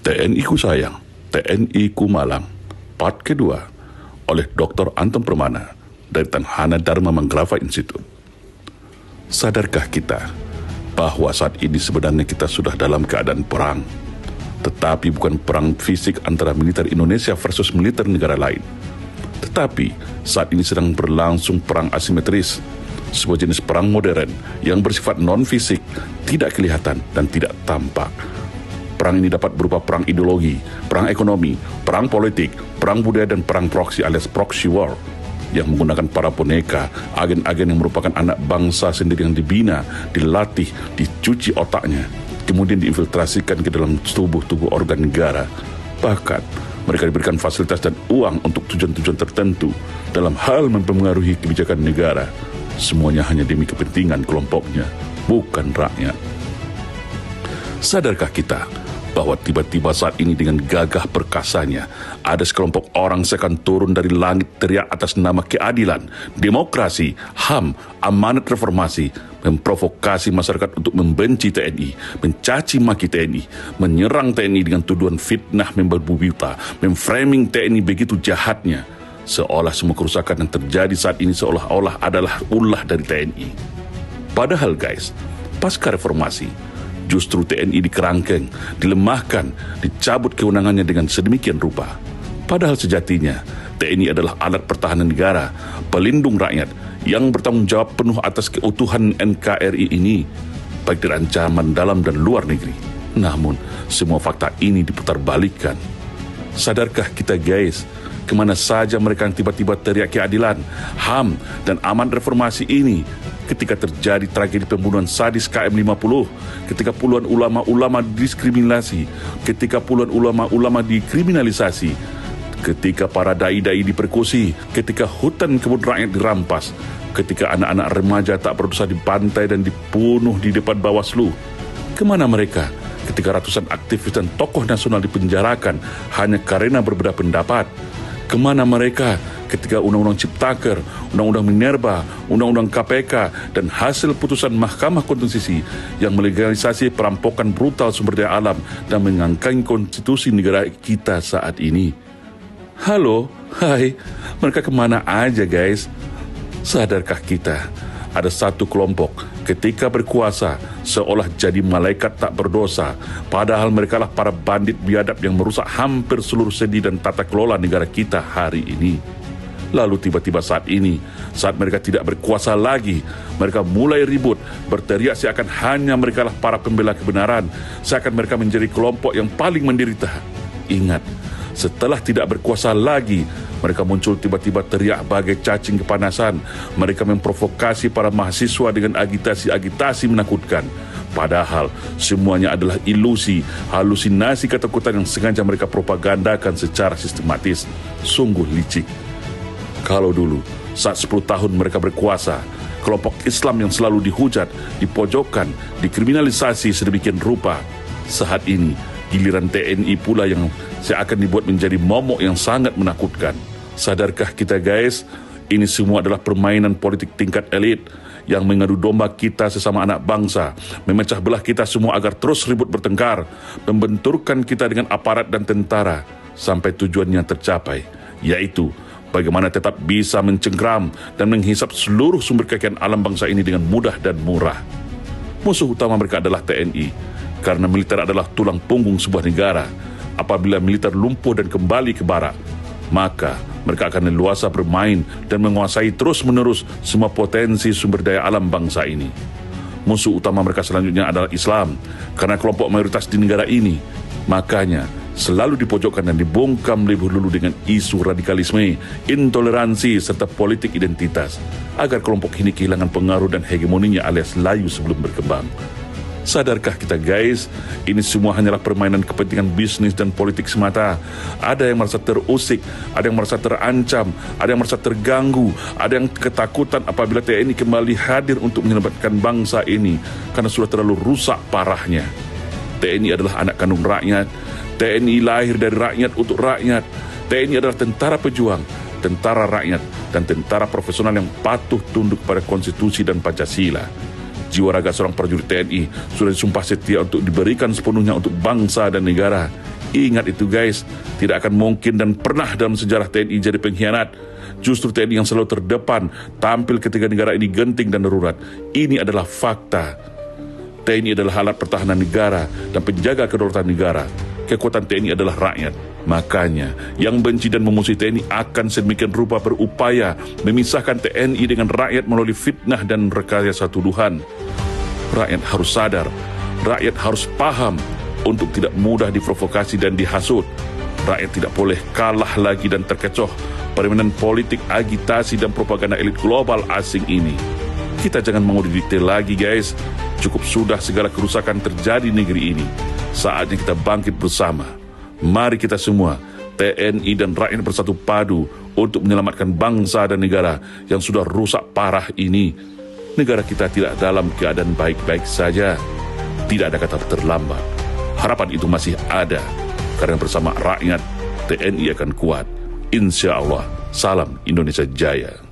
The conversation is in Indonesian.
TNI Ku Sayang, TNI Ku Malang, part kedua, oleh Dr. Anton Permana dari Tanhana Dharma Mangrava Institute. Sadarkah kita bahwa saat ini sebenarnya kita sudah dalam keadaan perang, tetapi bukan perang fisik antara militer Indonesia versus militer negara lain, tetapi saat ini sedang berlangsung perang asimetris, sebuah jenis perang modern yang bersifat non-fisik, tidak kelihatan dan tidak tampak. Perang ini dapat berupa perang ideologi, perang ekonomi, perang politik, perang budaya, dan perang proksi alias proxy war yang menggunakan para boneka, agen-agen yang merupakan anak bangsa sendiri yang dibina, dilatih, dicuci otaknya, kemudian diinfiltrasikan ke dalam tubuh-tubuh organ negara. Bahkan mereka diberikan fasilitas dan uang untuk tujuan-tujuan tertentu dalam hal mempengaruhi kebijakan negara. Semuanya hanya demi kepentingan kelompoknya, bukan rakyat. Sadarkah kita bahwa tiba-tiba saat ini dengan gagah perkasanya ada sekelompok orang seakan turun dari langit teriak atas nama keadilan, demokrasi, HAM, amanat reformasi, memprovokasi masyarakat untuk membenci TNI, mencaci maki TNI, menyerang TNI dengan tuduhan fitnah memberbubuta, memframing TNI begitu jahatnya, seolah semua kerusakan yang terjadi saat ini seolah-olah adalah ulah dari TNI. Padahal guys, pasca reformasi, justru TNI dikerangkeng, dilemahkan, dicabut kewenangannya dengan sedemikian rupa. Padahal sejatinya, TNI adalah alat pertahanan negara, pelindung rakyat, yang bertanggung jawab penuh atas keutuhan NKRI ini, baik dari ancaman dalam dan luar negeri. Namun, semua fakta ini diputarbalikkan. Sadarkah kita guys, kemana saja mereka yang tiba-tiba teriak keadilan, HAM, dan aman reformasi ini ketika terjadi tragedi pembunuhan sadis KM50, ketika puluhan ulama-ulama didiskriminasi, ketika puluhan ulama-ulama dikriminalisasi, ketika para dai-dai dipersekusi, ketika hutan kebun rakyat dirampas, ketika anak-anak remaja tak berdosa dibantai dan dibunuh di depan Bawaslu. Kemana mereka ketika ratusan aktivis dan tokoh nasional dipenjarakan hanya karena berbeda pendapat? Kemana mereka ketika Undang-Undang Ciptaker, Undang-Undang Minerba, Undang-Undang KPK, dan hasil putusan Mahkamah Konstitusi yang melegalisasi perampokan brutal sumber daya alam dan mengangkangi konstitusi negara kita saat ini? Halo, hai, mereka kemana aja guys? Sadarkah kita, ada satu kelompok ketika berkuasa seolah jadi malaikat tak berdosa, padahal mereka lah para bandit biadab yang merusak hampir seluruh sendi dan tata kelola negara kita hari ini. Lalu tiba-tiba saat ini, saat mereka tidak berkuasa lagi, mereka mulai ribut, berteriak seakan hanya mereka lah para pembela kebenaran, seakan mereka menjadi kelompok yang paling menderita. Ingat, setelah tidak berkuasa lagi, mereka muncul tiba-tiba teriak bagai cacing kepanasan. Mereka memprovokasi para mahasiswa dengan agitasi-agitasi menakutkan. Padahal semuanya adalah ilusi, halusinasi ketakutan yang sengaja mereka propagandakan secara sistematis. Sungguh licik. Kalau dulu, saat 10 tahun mereka berkuasa, kelompok Islam yang selalu dihujat, dipojokkan, dikriminalisasi sedemikian rupa, saat ini giliran TNI pula yang seakan dibuat menjadi momok yang sangat menakutkan. Sadarkah kita guys, ini semua adalah permainan politik tingkat elit yang mengadu domba kita sesama anak bangsa, memecah belah kita semua agar terus ribut bertengkar, membenturkan kita dengan aparat dan tentara, sampai tujuannya tercapai, yaitu bagaimana tetap bisa mencengkram dan menghisap seluruh sumber kekayaan alam bangsa ini dengan mudah dan murah. Musuh utama mereka adalah TNI, karena militer adalah tulang punggung sebuah negara. Apabila militer lumpuh dan kembali ke barak, maka mereka akan leluasa bermain dan menguasai terus-menerus semua potensi sumber daya alam bangsa ini. Musuh utama mereka selanjutnya adalah Islam, karena kelompok mayoritas di negara ini. Makanya selalu dipojokkan dan dibungkam lebih dulu dengan isu radikalisme, intoleransi, serta politik identitas, agar kelompok ini kehilangan pengaruh dan hegemoninya alias layu sebelum berkembang. Sadarkah kita guys, ini semua hanyalah permainan kepentingan bisnis dan politik semata. Ada yang merasa terusik, ada yang merasa terancam, ada yang merasa terganggu, ada yang ketakutan apabila TNI kembali hadir untuk menyelamatkan bangsa ini karena sudah terlalu rusak parahnya. TNI adalah anak kandung rakyat, TNI lahir dari rakyat untuk rakyat, TNI adalah tentara pejuang, tentara rakyat, dan tentara profesional yang patuh tunduk pada konstitusi dan Pancasila. Jiwa raga seorang prajurit TNI sudah disumpah setia untuk diberikan sepenuhnya untuk bangsa dan negara. Ingat itu guys, tidak akan mungkin dan pernah dalam sejarah TNI jadi pengkhianat. Justru TNI yang selalu terdepan, tampil ketika negara ini genting dan darurat. Ini adalah fakta. TNI adalah alat pertahanan negara dan penjaga kedaulatan negara. Kekuatan TNI adalah rakyat. Makanya, yang benci dan memusuhi TNI akan sedemikian rupa berupaya memisahkan TNI dengan rakyat melalui fitnah dan rekayasa tuduhan. Rakyat harus sadar, rakyat harus paham untuk tidak mudah diprovokasi dan dihasut. Rakyat tidak boleh kalah lagi dan terkecoh permainan politik, agitasi, dan propaganda elit global asing ini. Kita jangan mau didikte lagi guys. Cukup sudah segala kerusakan terjadi di negeri ini. Saatnya kita bangkit bersama. Mari kita semua, TNI dan rakyat bersatu padu untuk menyelamatkan bangsa dan negara yang sudah rusak parah ini. Negara kita tidak dalam keadaan baik-baik saja. Tidak ada kata terlambat. Harapan itu masih ada, karena bersama rakyat, TNI akan kuat. Insya Allah. Salam Indonesia Jaya.